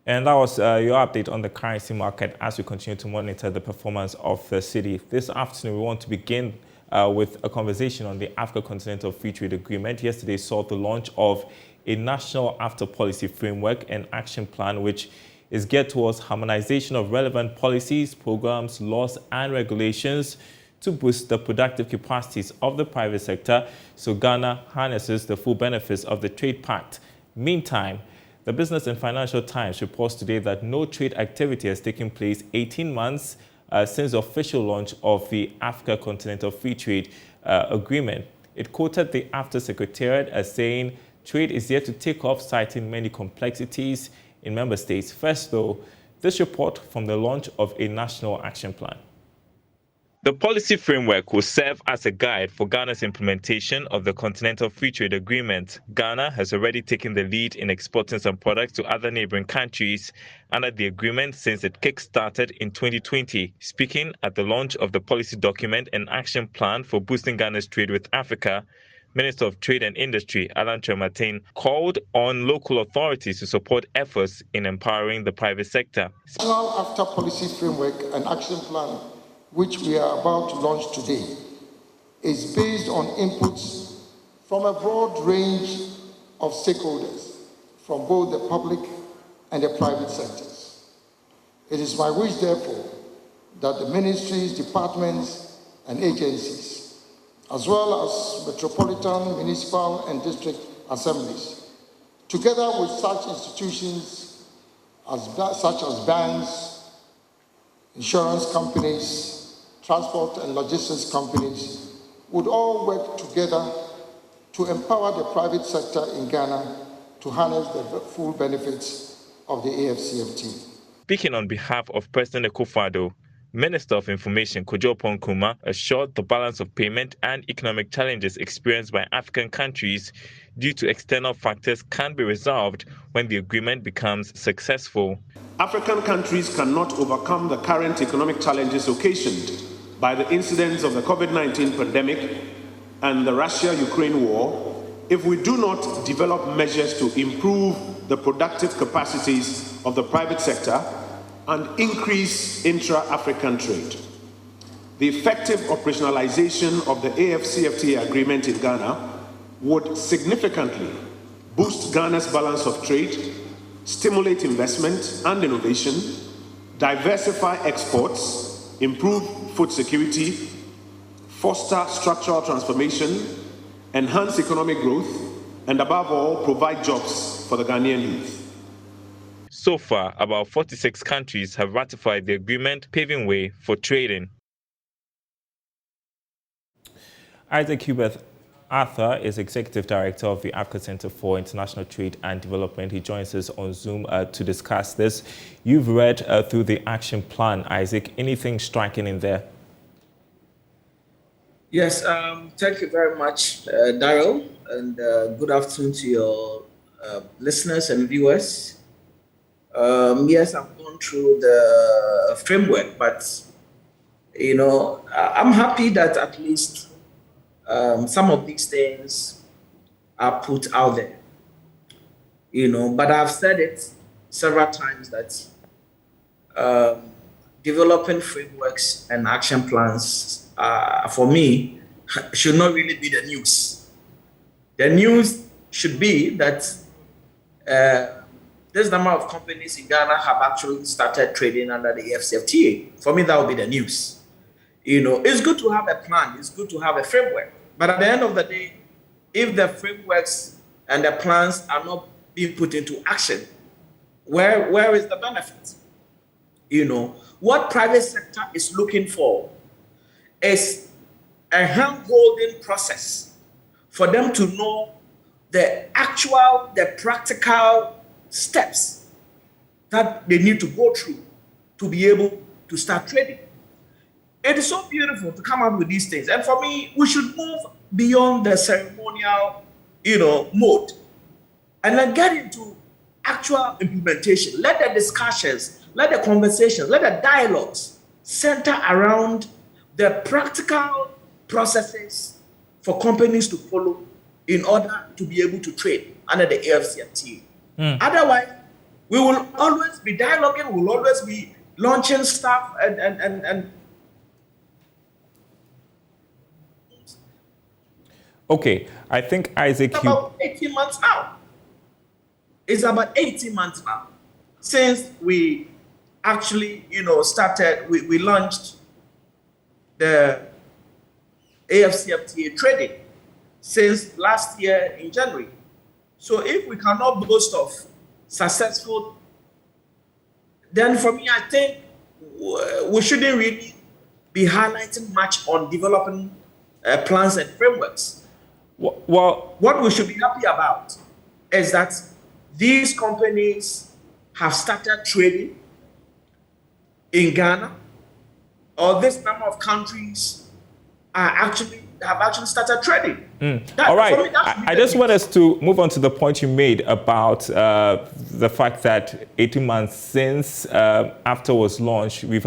And that was your update on the currency market as we continue to monitor the performance of the cedi. This afternoon, we want to begin with a conversation on the Africa Continental Free Trade Agreement. Yesterday saw the launch of a national AFCFTA policy framework and action plan, which is geared towards harmonization of relevant policies, programs, laws, and regulations to boost the productive capacities of the private sector so Ghana harnesses the full benefits of the Trade Pact. Meantime, the Business and Financial Times reports today that no trade activity has taken place 18 months since the official launch of the Africa Continental Free Trade Agreement. It quoted the AFCFTA Secretariat as saying trade is yet to take off, citing many complexities in member states. First, though, this report from the launch of a national action plan. The policy framework will serve as a guide for Ghana's implementation of the Continental Free Trade Agreement. Ghana has already taken the lead in exporting some products to other neighboring countries under the agreement since it kick-started in 2020. Speaking at the launch of the policy document and action plan for boosting Ghana's trade with Africa, Minister of Trade and Industry, Alan Kyerematen, called on local authorities to support efforts in empowering the private sector. National AFCFTA policy framework and action plan, which we are about to launch today, is based on inputs from a broad range of stakeholders from both the public and the private sectors. It is my wish, therefore, that the ministries, departments, and agencies, as well as metropolitan, municipal, and district assemblies, together with such institutions such as banks, insurance companies, transport and logistics companies, would all work together to empower the private sector in Ghana to harness the full benefits of the AFCFTA. Speaking on behalf of President Akufo-Addo, Minister of Information Kojo Oppong-Nkrumah assured the balance of payment and economic challenges experienced by African countries due to external factors can be resolved when the agreement becomes successful. African countries cannot overcome the current economic challenges occasioned by the incidents of the COVID-19 pandemic and the Russia-Ukraine war if we do not develop measures to improve the productive capacities of the private sector and increase intra-African trade. The effective operationalization of the AFCFTA agreement in Ghana would significantly boost Ghana's balance of trade, stimulate investment and innovation, diversify exports, improve food security, foster structural transformation, enhance economic growth, and above all, provide jobs for the Ghanaian youth. So far, about 46 countries have ratified the agreement, paving way for trading. Isaac Hubert Arthur is Executive Director of the Africa Center for International Trade and Development. He joins us on Zoom to discuss this. You've read through the action plan, Isaac. Anything striking in there? Yes, thank you very much, Daryl, and good afternoon to your listeners and viewers. Yes, I've gone through the framework, but, you know, I'm happy that at least some of these things are put out there, you know, but I've said it several times that developing frameworks and action plans, for me, should not really be the news. The news should be that this number of companies in Ghana have actually started trading under the AFCFTA. For me, that would be the news. You know, it's good to have a plan, it's good to have a framework. But at the end of the day, if the frameworks and the plans are not being put into action, where is the benefit? You know, what private sector is looking for is a hand-holding process for them to know the practical steps that they need to go through to be able to start trading. It is so beautiful to come up with these things. And for me, we should move beyond the ceremonial, mode and then get into actual implementation. Let the discussions, let the conversations, let the dialogues center around the practical processes for companies to follow in order to be able to trade under the AFCFTA. Otherwise, We will always be dialoguing, we will always be launching stuff and Okay, I think Isaac, it's about 18 months now. It's about 18 months now since we actually, started, we launched the AFCFTA trading since last year in January. So if we cannot boast of successful, then for me, I think we shouldn't really be highlighting much on developing plans and frameworks. well, What we should be happy about is that these companies have started trading in Ghana, or this number of countries have actually started trading. All right. I just want us to move on to the point you made about the fact that 18 months since AFTA was launched, we've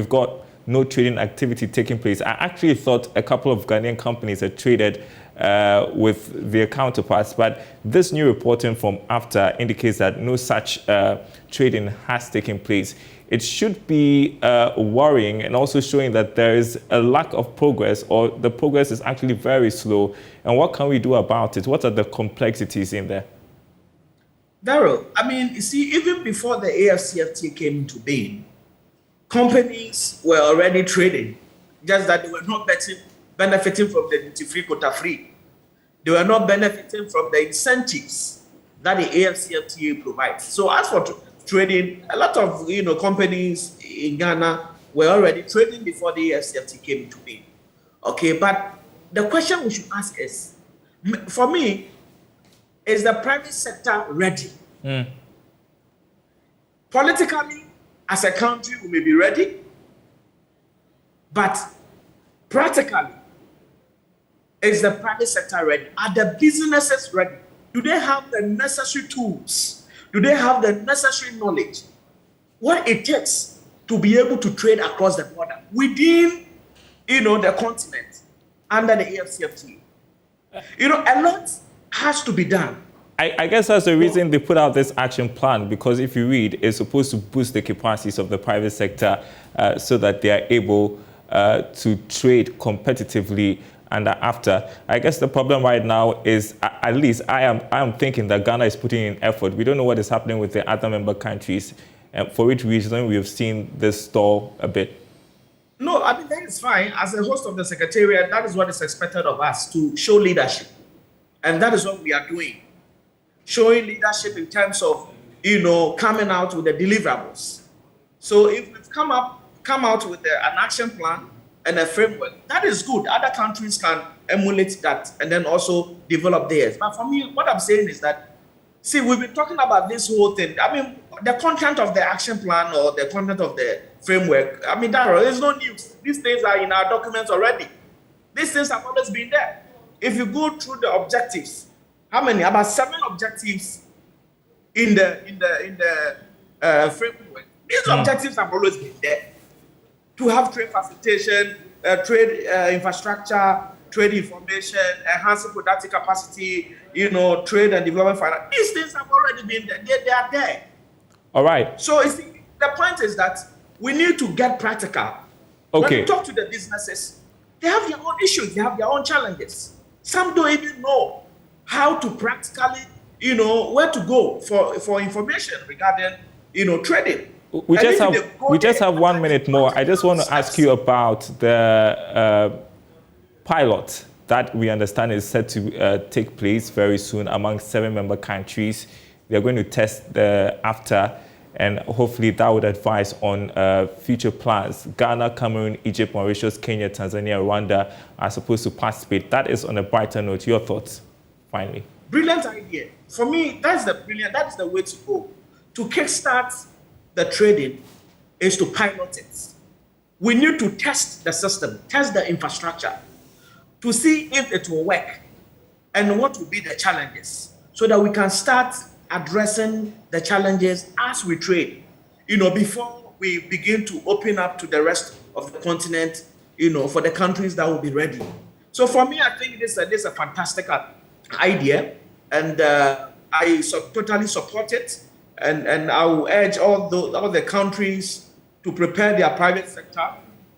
got no trading activity taking place. I actually thought a couple of Ghanaian companies had traded with their counterparts, but this new reporting from AFTA indicates that no such trading has taken place. It should be worrying and also showing that there is a lack of progress, or the progress is actually very slow. And what can we do about it? What are the complexities in there? Daryl, I mean, you see, even before the AFCFTA came into being, companies were already trading, just that they were not benefiting from the duty-free, quota-free. They were not benefiting from the incentives that the AFCFTA provides. So as for trading, a lot of companies in Ghana were already trading before the AFCFTA came into being. Okay, but the question we should ask is, for me, is the private sector ready? Politically, as a country, we may be ready, but practically, is the private sector ready? Are the businesses ready? Do they have the necessary tools? Do they have the necessary knowledge? What it takes to be able to trade across the border within, the continent under the AFCFTA? A lot has to be done. I guess that's the reason they put out this action plan, because if you read, it's supposed to boost the capacities of the private sector so that they are able to trade competitively under AFTA. I guess the problem right now is, at least I am thinking that Ghana is putting in effort. We don't know what is happening with the other member countries, and for which reason we have seen this stall a bit. No, I mean, that is fine. As a host of the Secretariat, that is what is expected of us, to show leadership. And that is what we are doing. Showing leadership in terms of, coming out with the deliverables. So if we've come out with an action plan and a framework, that is good. Other countries can emulate that and then also develop theirs. But for me, what I'm saying is that, see, we've been talking about this whole thing. I mean, the content of the action plan or the content of the framework, I mean, there's no news. These things are in our documents already. These things have always been there. If you go through the objectives, how many? About 7 objectives in the framework. These objectives have always been there. To have trade facilitation, trade infrastructure, trade information, enhancing productive capacity, trade and development finance. These things have already been there. They are there. All right. So the point is that we need to get practical. Okay. When you talk to the businesses, they have their own issues. They have their own challenges. Some don't even know how to practically, where to go for information regarding, trading. We just have 1 minute more. I just want to ask you about the pilot that we understand is set to take place very soon among 7 member countries. They are going to test the AFTA, and hopefully that would advise on future plans. Ghana, Cameroon, Egypt, Mauritius, Kenya, Tanzania, Rwanda are supposed to participate. That is on a brighter note. Your thoughts, finally? Brilliant idea. For me, that is the way to go. To kickstart the trading is to pilot it. We need to test the system, test the infrastructure to see if it will work and what will be the challenges, so that we can start addressing the challenges as we trade, before we begin to open up to the rest of the continent, for the countries that will be ready. So for me, I think this is a fantastic idea, and I totally support it. And I will urge all the countries to prepare their private sector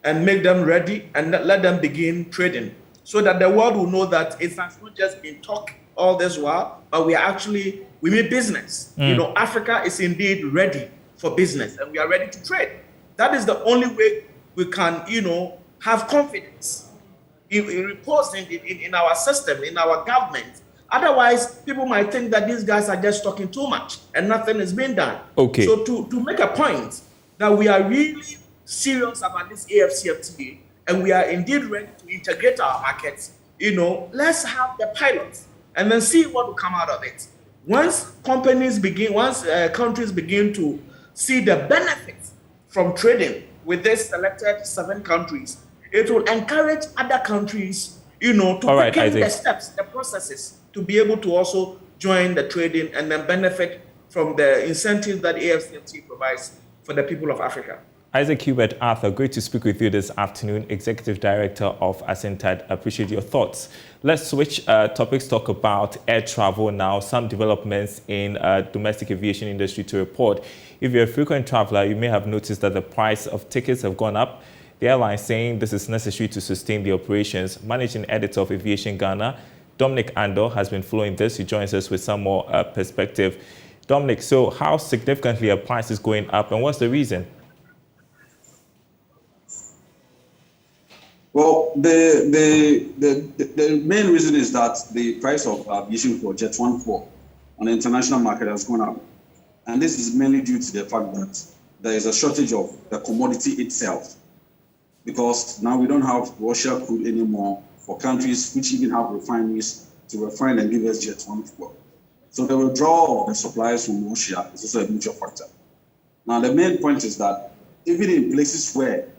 and make them ready and let them begin trading, so that the world will know that it has not just been talk all this while, but we mean business. Africa is indeed ready for business, and we are ready to trade. That is the only way we can, have confidence reposed in our system, in our government. Otherwise, people might think that these guys are just talking too much and nothing is being done. Okay. So to make a point that we are really serious about this AFCFTA and we are indeed ready to integrate our markets, let's have the pilots and then see what will come out of it. Once countries begin to see the benefits from trading with these selected 7 countries, it will encourage other countries, to quicken the steps, the processes, to be able to also join the trading and then benefit from the incentives that AFCFTA provides for the people of Africa. Isaac Hubert Arthur, great to speak with you this afternoon, Executive Director of ASENTAD. Appreciate your thoughts. Let's switch topics, talk about air travel now. Some developments in domestic aviation industry to report. If you're a frequent traveler, you may have noticed that the price of tickets have gone up. The airline saying this is necessary to sustain the operations. Managing Editor of Aviation Ghana, Dominic Andor, has been following this. He joins us with some more perspective. Dominic, so how significantly are prices going up and what's the reason? Well, the main reason is that the price of aviation for Jet 14 on the international market has gone up. And this is mainly due to the fact that there is a shortage of the commodity itself. Because now we don't have Russia crude anymore for countries which even have refineries to refine and give us Jet 14. So the withdrawal of the supplies from Russia is also a major factor. Now, the main point is that even in places where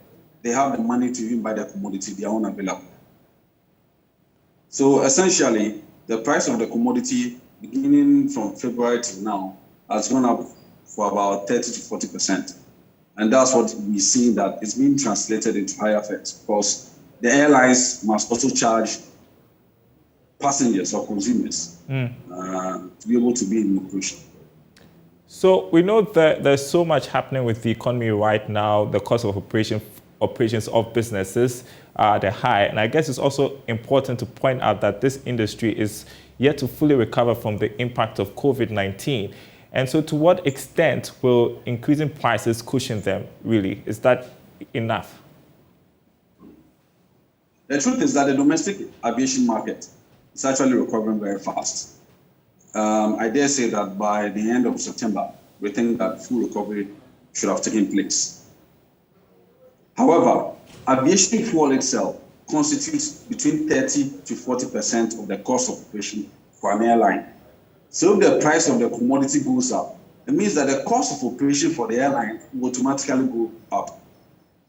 they have the money to even buy the commodity, they are unavailable. So essentially, the price of the commodity beginning from February to now has gone up for about 30 to 40%. And that's what we see that it's being translated into higher fares, because the airlines must also charge passengers or consumers to be able to be in operation. So we know that there's so much happening with the economy right now. The cost of operations of businesses they're high. And I guess it's also important to point out that this industry is yet to fully recover from the impact of COVID-19. And so to what extent will increasing prices cushion them, really? Is that enough? The truth is that the domestic aviation market is actually recovering very fast. I dare say that by the end of September, we think that full recovery should have taken place. However, aviation fuel itself constitutes between 30 to 40% of the cost of operation for an airline. So if the price of the commodity goes up, it means that the cost of operation for the airline will automatically go up.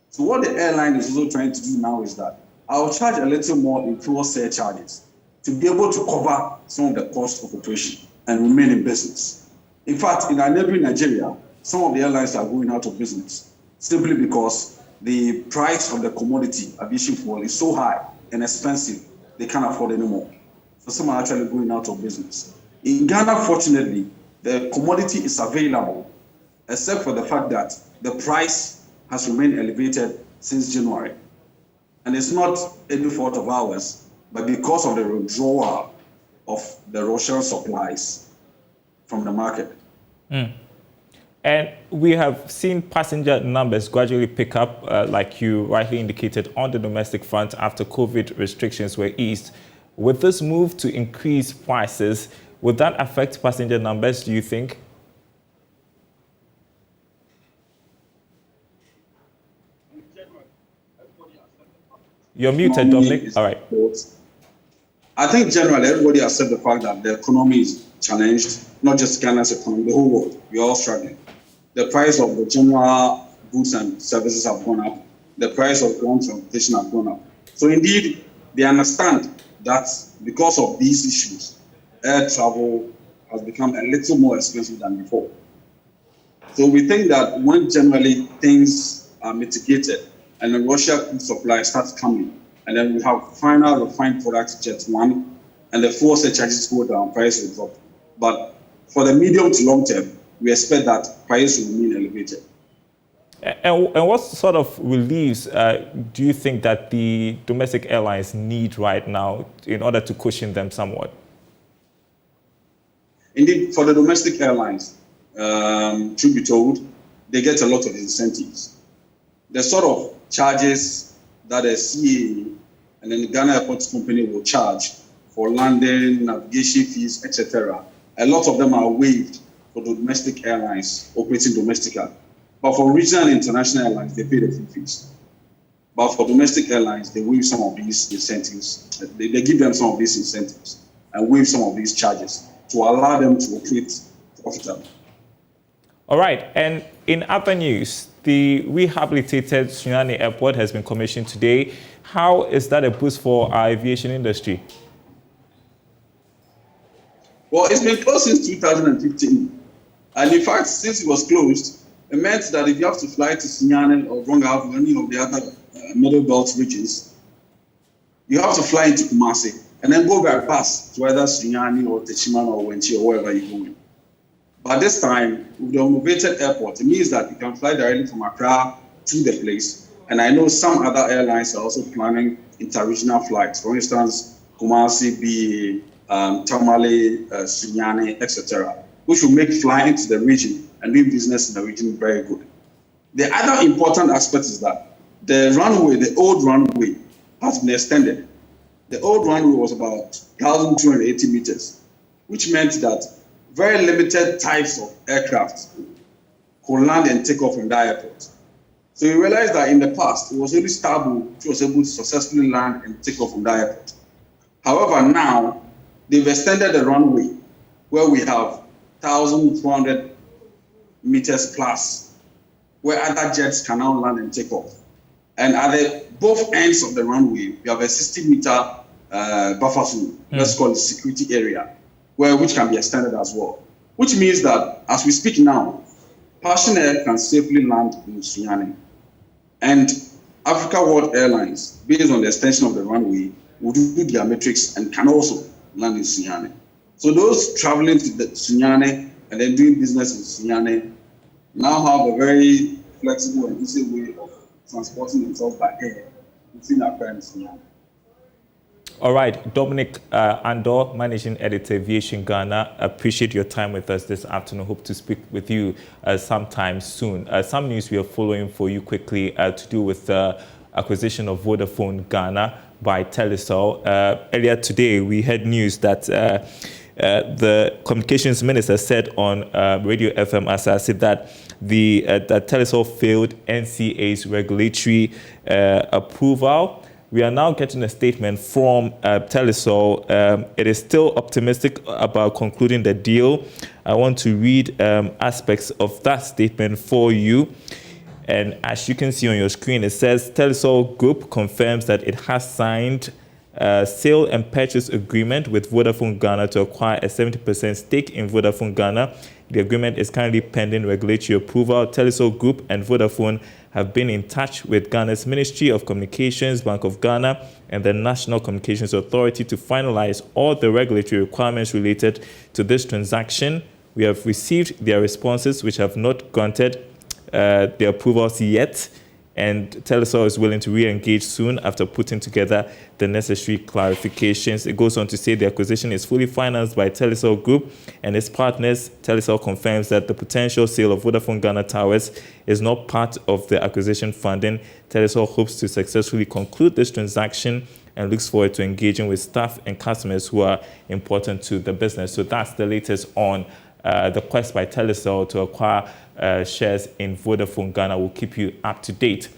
So what the airline is also trying to do now is that I'll charge a little more in fuel surcharges to be able to cover some of the cost of operation and remain in business. In fact, in our neighboring Nigeria, some of the airlines are going out of business simply because the price of the commodity, aviation fuel, is so high and expensive, they can't afford anymore. So some are actually going out of business. In Ghana, fortunately, the commodity is available, except for the fact that the price has remained elevated since January. And it's not any fault of ours, but because of the withdrawal of the Russian supplies from the market. And we have seen passenger numbers gradually pick up, like you rightly indicated, on the domestic front after COVID restrictions were eased. With this move to increase prices, would that affect passenger numbers, do you think? You're muted, Dominic. All right. I think generally everybody accepts the fact that the economy is challenged, not just Ghana's economy, the whole world. We're all struggling. The price of the general goods and services have gone up. The price of ground transportation have gone up. So indeed, they understand that because of these issues, air travel has become a little more expensive than before. So we think that when generally things are mitigated and the Russia crude supply starts coming, and then we have final refined products, Jet 1, and the fuel surcharges go down, price will drop. But for the medium to long term, we expect that prices will remain elevated. And what sort of reliefs do you think that the domestic airlines need right now in order to cushion them somewhat? Indeed, for the domestic airlines, truth be told, they get a lot of incentives. The sort of charges that a CA and then the Ghana Airports Company will charge for landing, navigation fees, etc., a lot of them are waived for the domestic airlines operating domestically. But for regional and international airlines, they pay the full fees. But for domestic airlines, they waive some of these incentives. They give them some of these incentives and waive some of these charges to allow them to operate profitably. All right. And in other news, the rehabilitated Sunyani Airport has been commissioned today. How is that a boost for our aviation industry? Well, it's been closed since 2015. And in fact, since it was closed, it meant that if you have to fly to Sunyani or Ronga or any of the other Middle Belt regions, you have to fly into Kumasi and then go by bus to either Sunyani or Techiman or Wenchi or wherever you're going. But this time, with the renovated airport, it means that you can fly directly from Accra to the place. And I know some other airlines are also planning interregional flights. For instance, Kumasi, BA, Tamale, Sunyani, etc., which will make flying to the region and doing business in the region very good. The other important aspect is that the runway, the old runway, has been extended. The old runway was about 1,280 meters, which meant that very limited types of aircraft could land and take off from that airport. So you realize that in the past, it was only Starbull which was able to successfully land and take off from that airport. However, now they've extended the runway where we have 1,400 meters plus, where other jets can now land and take off. And at both ends of the runway, we have a 60-meter buffer zone, let's call it security area, which can be extended as well. Which means that as we speak now, Passion Air can safely land in Sunyani. And Africa World Airlines, based on the extension of the runway, will do their metrics and can also land in Sunyani. So those traveling to the Sunyani and then doing business in Sunyani now have a very flexible and easy way of transporting themselves by air between Accra and Sunyani. All right, Dominic Andor, Managing Editor, Aviation Ghana, appreciate your time with us this afternoon. Hope to speak with you sometime soon. Some news we are following for you quickly to do with the acquisition of Vodafone Ghana by Telecel. Earlier today, we had news that the communications minister said on Radio FM Asase that that Telecel failed NCA's regulatory approval. We are now getting a statement from Telecel. It is still optimistic about concluding the deal. I want to read aspects of that statement for you. And as you can see on your screen, it says Telecel Group confirms that it has signed a sale and purchase agreement with Vodafone Ghana to acquire a 70% stake in Vodafone Ghana. The agreement is currently pending regulatory approval. Telecel Group and Vodafone have been in touch with Ghana's Ministry of Communications, Bank of Ghana, and the National Communications Authority to finalize all the regulatory requirements related to this transaction. We have received their responses, which have not granted the approvals yet, and Telecel is willing to re-engage soon after putting together the necessary clarifications. It goes on to say the acquisition is fully financed by Telecel Group and its partners. Telecel confirms that the potential sale of Vodafone Ghana Towers is not part of the acquisition funding. Telecel hopes to successfully conclude this transaction and looks forward to engaging with staff and customers who are important to the business. So that's the latest on the quest by Telecel to acquire shares in Vodafone Ghana. Will keep you up to date.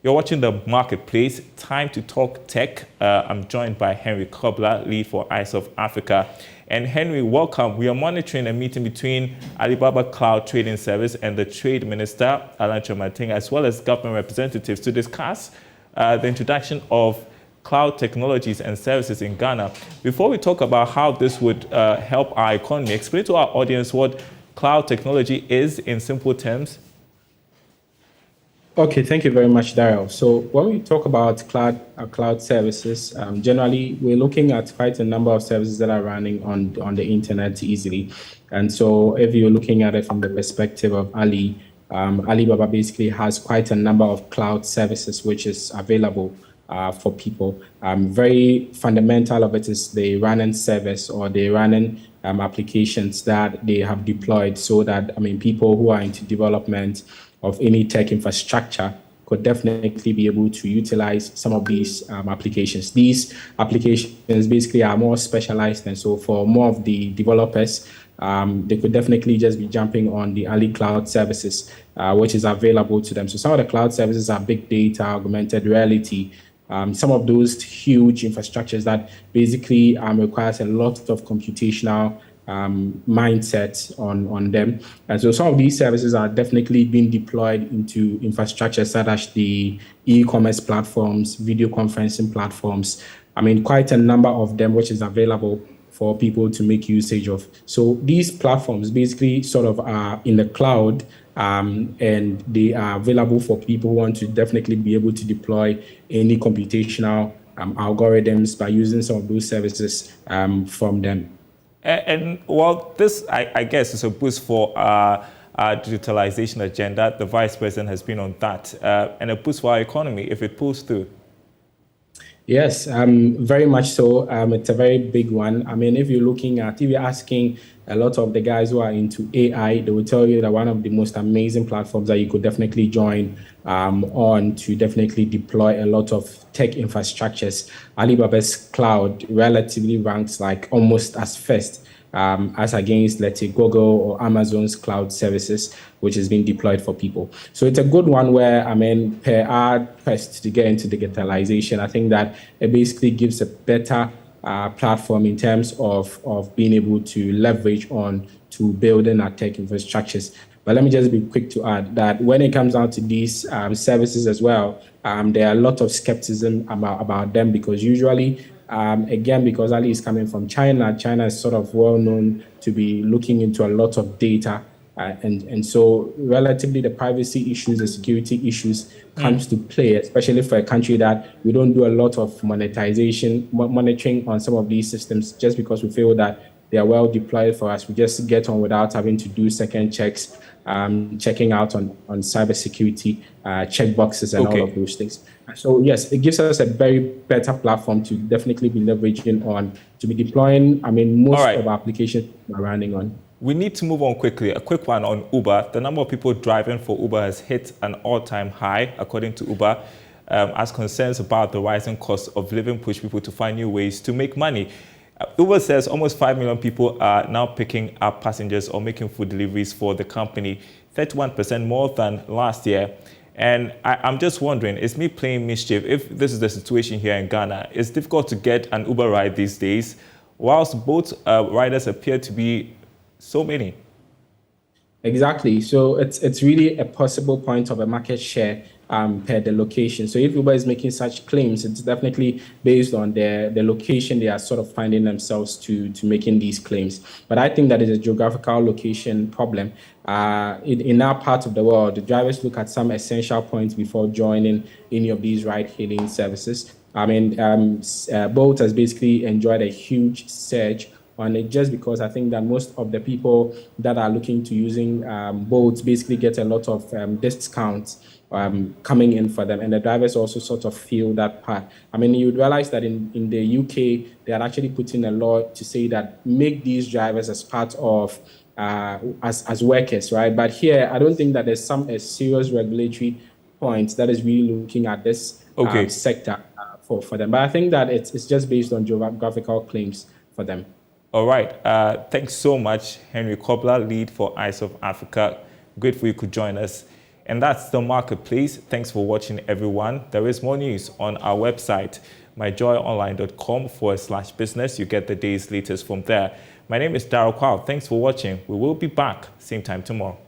You're watching The Marketplace. Time to talk tech. I'm joined by Henry Kobler, lead for Eyes of Africa. And Henry, welcome. We are monitoring a meeting between Alibaba Cloud Trading Service and the Trade Minister, Alan Chamating, as well as government representatives to discuss the introduction of cloud technologies and services in Ghana. Before we talk about how this would help our economy, explain to our audience what cloud technology is in simple terms. Okay, thank you very much, Daryl. So when we talk about cloud services, generally we're looking at quite a number of services that are running on the internet easily. And so if you're looking at it from the perspective of Alibaba basically has quite a number of cloud services which is available for people. Very fundamental of it is the running service or the running applications that they have deployed so that, people who are into development of any tech infrastructure could definitely be able to utilize some of these applications. These applications basically are more specialized, and so for more of the developers, they could definitely just be jumping on the Ali Cloud services, which is available to them. So some of the cloud services are big data, augmented reality, some of those huge infrastructures that basically requires a lot of computational mindset on them. And so some of these services are definitely being deployed into infrastructure such as the e-commerce platforms, video conferencing platforms. Quite a number of them which is available for people to make usage of. So these platforms basically sort of are in the cloud, and they are available for people who want to definitely be able to deploy any computational algorithms by using some of those services from them. And well, this, I guess, is a boost for our digitalization agenda. The Vice President has been on that, and a boost for our economy if it pulls through. Yes, very much so. It's a very big one. If you're asking a lot of the guys who are into AI, they will tell you that one of the most amazing platforms that you could definitely join on to definitely deploy a lot of tech infrastructures. Alibaba's cloud relatively ranks like almost as first as against, let's say, Google or Amazon's cloud services, which is being deployed for people. So it's a good one where, per our quest to get into digitalization, I think that it basically gives a better platform in terms of being able to leverage on to building our tech infrastructures. But let me just be quick to add that when it comes down to these services as well, there are a lot of skepticism about them because usually, again, because Ali is coming from China, China is sort of well known to be looking into a lot of data. And so relatively the privacy issues, the security issues comes to play, especially for a country that we don't do a lot of monetization, monitoring on some of these systems just because we feel that they are well deployed for us. We just get on without having to do second checks, checking out on cybersecurity, checkboxes and all of those things. So yes, it gives us a very better platform to definitely be leveraging on, to be deploying, most of our applications are running on. We need to move on quickly. A quick one on Uber. The number of people driving for Uber has hit an all-time high, according to Uber, as concerns about the rising cost of living push people to find new ways to make money. Uber says almost 5 million people are now picking up passengers or making food deliveries for the company, 31% more than last year. And I'm just wondering, is me playing mischief? If this is the situation here in Ghana, it's difficult to get an Uber ride these days, whilst both riders appear to be so many. Exactly. So it's really a possible point of a market share per the location. So if Uber is making such claims, it's definitely based on the location they are sort of finding themselves to making these claims. But I think that is a geographical location problem. In our part of the world, the drivers look at some essential points before joining any of these ride-hailing services. Bolt has basically enjoyed a huge surge on it just because I think that most of the people that are looking to using boats basically get a lot of discounts coming in for them, and the drivers also sort of feel that part. You'd realize that in the UK, they are actually putting a law to say that make these drivers as part of as workers, right? But here, I don't think that there's a serious regulatory point that is really looking at this sector for them. But I think that it's just based on geographical claims for them. All right. Thanks so much, Henry Kobler, lead for Eyes of Africa. Grateful you could join us. And that's the marketplace. Thanks for watching, everyone. There is more news on our website, myjoyonline.com/business. You get the day's latest from there. My name is Daryl. Thanks for watching. We will be back same time tomorrow.